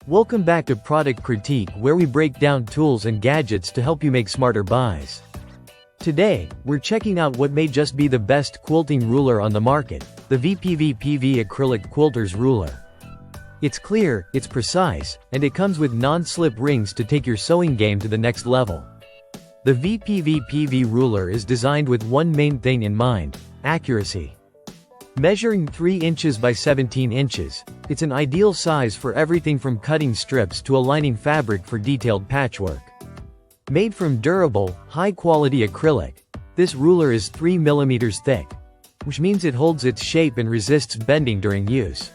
Welcome back to Product Critique, where we break down tools and gadgets to help you make smarter buys. Today, we're checking out what may just be the best quilting ruler on the market, the VPVPV Acrylic Quilters ruler. It's clear, it's precise, and it comes with non-slip rings to take your sewing game to the next level. The VPVPV ruler is designed with one main thing in mind: accuracy. Measuring 3 inches by 17 inches, it's an ideal size for everything from cutting strips to aligning fabric for detailed patchwork. Made from durable, high-quality acrylic, this ruler is 3 mm thick, which means it holds its shape and resists bending during use.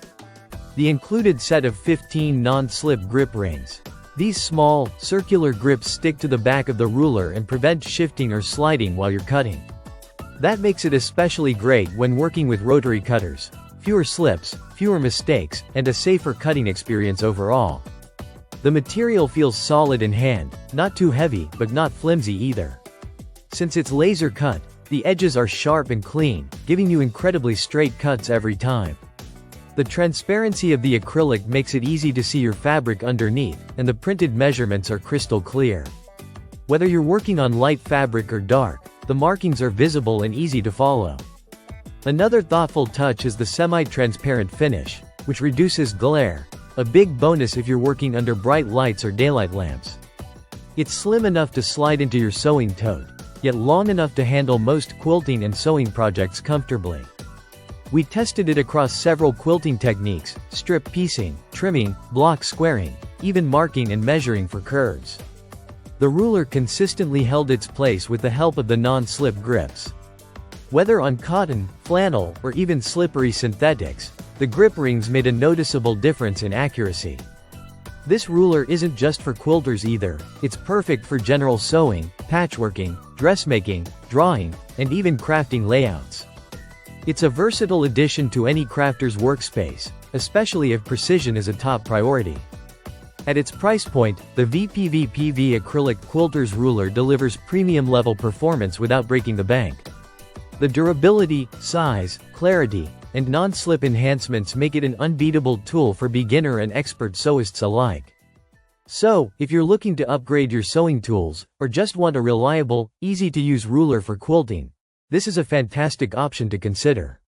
The included set of 15 non-slip grip rings. These small, circular grips stick to the back of the ruler and prevent shifting or sliding while you're cutting. That makes it especially great when working with rotary cutters. Fewer slips, fewer mistakes, and a safer cutting experience overall. The material feels solid in hand, not too heavy, but not flimsy either. Since it's laser cut, the edges are sharp and clean, giving you incredibly straight cuts every time. The transparency of the acrylic makes it easy to see your fabric underneath, and the printed measurements are crystal clear. Whether you're working on light fabric or dark, the markings are visible and easy to follow. Another thoughtful touch is the semi-transparent finish, which reduces glare, a big bonus if you're working under bright lights or daylight lamps. It's slim enough to slide into your sewing tote, yet long enough to handle most quilting and sewing projects comfortably. We tested it across several quilting techniques: strip piecing, trimming, block squaring, even marking and measuring for curves. The ruler consistently held its place with the help of the non-slip grips. Whether on cotton, flannel, or even slippery synthetics, the grip rings made a noticeable difference in accuracy. This ruler isn't just for quilters either, it's perfect for general sewing, patchworking, dressmaking, drawing, and even crafting layouts. It's a versatile addition to any crafter's workspace, especially if precision is a top priority. At its price point, the VPVPV Acrylic Quilters ruler delivers premium-level performance without breaking the bank. The durability, size, clarity, and non-slip enhancements make it an unbeatable tool for beginner and expert sewists alike. So, if you're looking to upgrade your sewing tools, or just want a reliable, easy-to-use ruler for quilting, this is a fantastic option to consider.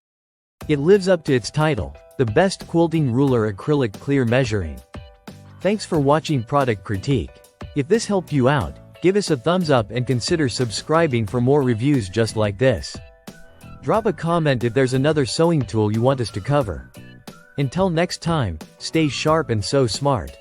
It lives up to its title, the best quilting ruler acrylic clear measuring. Thanks for watching Product Critique. If this helped you out, give us a thumbs up and consider subscribing for more reviews just like this. Drop a comment if there's another sewing tool you want us to cover. Until next time, stay sharp and sew smart.